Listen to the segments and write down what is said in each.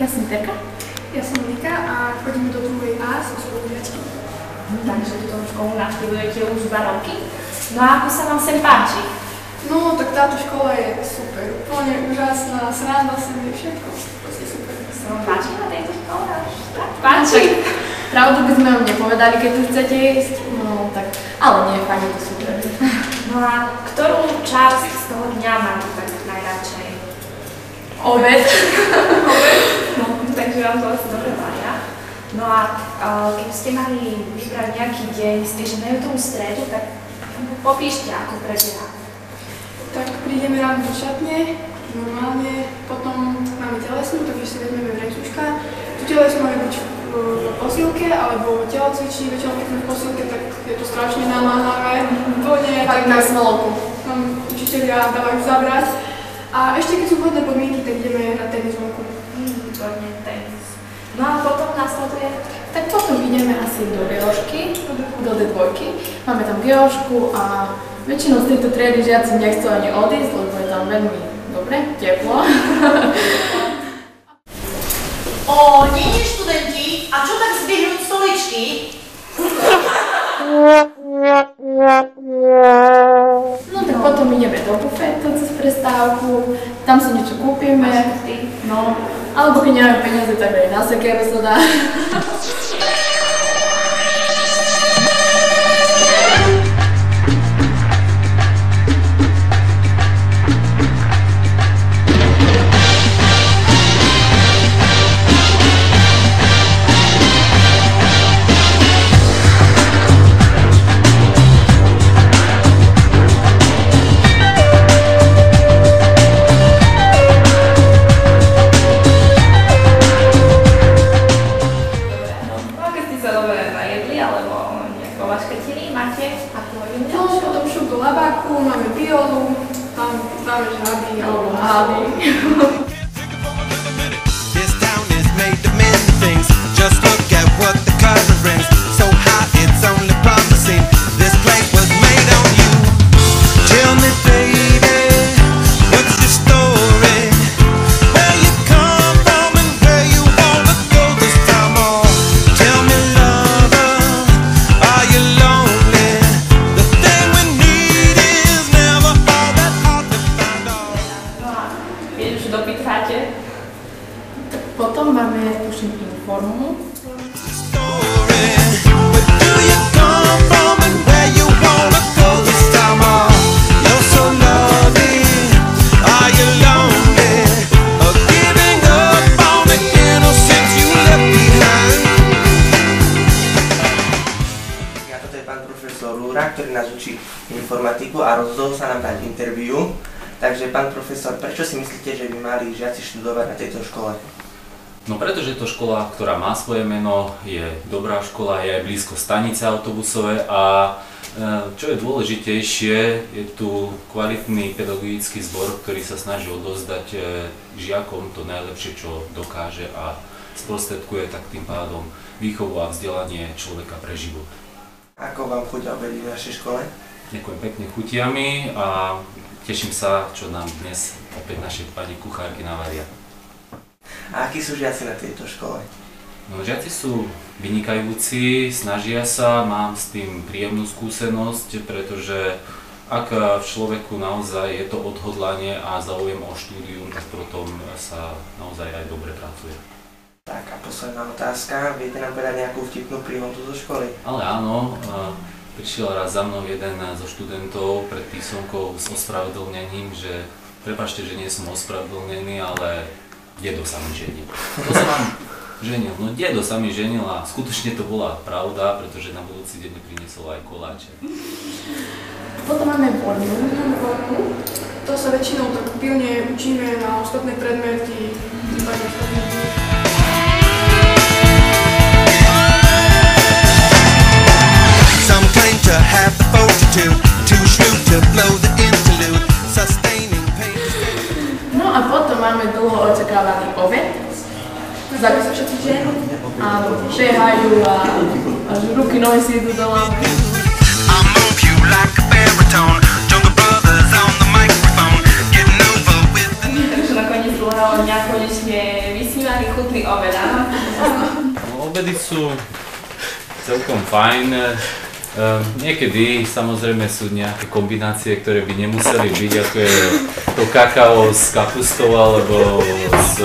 Ja som Terka. Ja som Nika a chodíme do 2. A som spolužiačkou. Takže túto školu navštevujete už 2 roky. No a ako sa vám sem páči? No, tak táto škola je super. Úplne úžasná, sranda sa mi všetko. Proste super. Sa vám páči na tejto škole? Páči? Pravdu by sme vám nepovedali, keď tu chcete ísť, no tak, ale nie, fakt je to super. No a ktorú časť z toho dňa máte tak najradšej? Obed. No, takže vám to asi dobre pária. No a keby ste mali vybrať nejaký deň z týždňa tú stredu, tak popíšte, ako prebieha. Tak prídeme ráno do šatne, normálne, potom máme telesnú, takže si vezmeme vrecuška. Tu telesnú môže byť v posilke, alebo telocvičí, väčšinou keď sme v posilke, tak je to strašne namáhavé. Úplne Tak na smolovku. Nám učiteľia dávajú zabrať. A ešte keď sú vhodné podmienky, tak ideme na tenis vonku. Výborne, tenis. No a potom nasleduje? Tak potom ideme asi do geošky, do D2. Máme tam geošku a väčšinou z tejto triedy žiaci nechcú ani odísť, lebo je tam veľmi dobre, teplo. Nie študenti, a čo tak zdvihnúť stoličky? No tak potom ideme do bufetu cez prestávku, tam si niečo kúpime, no, alebo keď nemáme peniaze, tak aj na sekeru sa dá. Máme biolu, tam dáme žáby alebo hády. This town is made to mend things. Just look at what the color brings. So high, it's only promising. This place was made on you. Tell me, baby, what's your story? Where you come from and where you wanna go this time on. Tell me, lover, are you lonely? The thing we need is never all that hard to find out. No a keď už dopytváte? Tak potom máme, tuším, informu. Toto je pán profesor Lúra, ktorý nás učí informatiku a rozhodol sa nám dať interview. Takže pán profesor, prečo si myslíte, že by mali žiaci študovať na tejto škole? No pretože je to škola, ktorá má svoje meno, je dobrá škola, je aj blízko stanice autobusové a čo je dôležitejšie, je tu kvalitný pedagogický zbor, ktorý sa snaží odovzdať žiakom to najlepšie, čo dokáže a sprostredkuje tak tým pádom výchovu a vzdelanie človeka pre život. Ako vám chutia obedy v našej škole? Ďakujem pekne chutiami a teším sa, čo nám dnes opäť naše pani kuchárky navaria. A akí sú žiaci na tejto škole? No, žiaci sú vynikajúci, snažia sa, mám s tým príjemnú skúsenosť, pretože ak v človeku naozaj je to odhodlanie a záujem o štúdium, tak potom sa naozaj aj dobre pracuje. Tak a posledná otázka, viete nám povedať nejakú vtipnú príhodu zo školy? Ale áno, prišiel raz za mnou jeden zo študentov pred písomkou s ospravedlnením, že prepáčte, že nie som ospravedlnený, ale dedo sa mi ženil. To sa vám ženil, no dedo sa mi ženil a skutočne to bola pravda, pretože na budúci deň mi priniesol aj koláče. Potom máme vornu. To sa väčšinou tak pilne učíme na ostatné predmety, prípadne ostatné dni. Some claim to have the fortitude, too shrewd to blow the interlude, sustaining pain. No a potom máme dlho očakávaný obed. Za sa všetci ženy. Áno, behajú a až ruky, nohy si idú do lampy. I move you like a baritone, Jungle Brothers on the microphone, getting over with the... Takže nakoniec dlhého dňa konečne vysnívaný chutný sú celkom fajn. Niekedy samozrejme sú nejaké kombinácie, ktoré by nemuseli byť, ako je to kakao s kapustou alebo s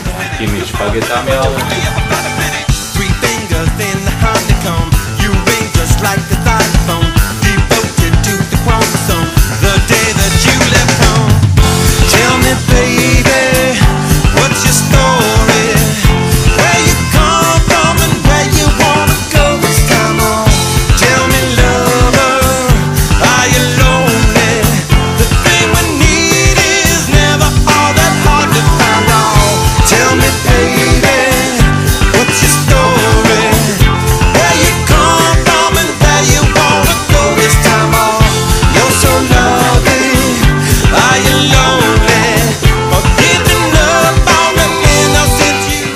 nejakými špagetami. Three fingers in the honeycomb, you ring just like the xylophone, devoted to the chromosome, the day that you left home. Tell me baby, what's your story? Where you come from and where you wanna go this time on? Tell me lover, are you lonely? The thing we need is never all that hard to find out. Tell me baby, what's your story? Where you come from and where you wanna go this time on? You're so lovely, are you lonely? Or giving up on the innocent you?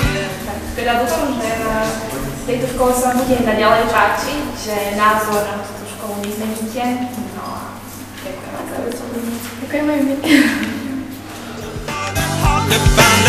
Teda dúfam, že v tejto škole sa bude naďalej páčiť, že názor na túto školu nezmeníte. No a ďakujem vám za Ďakujem aj my. Hard to find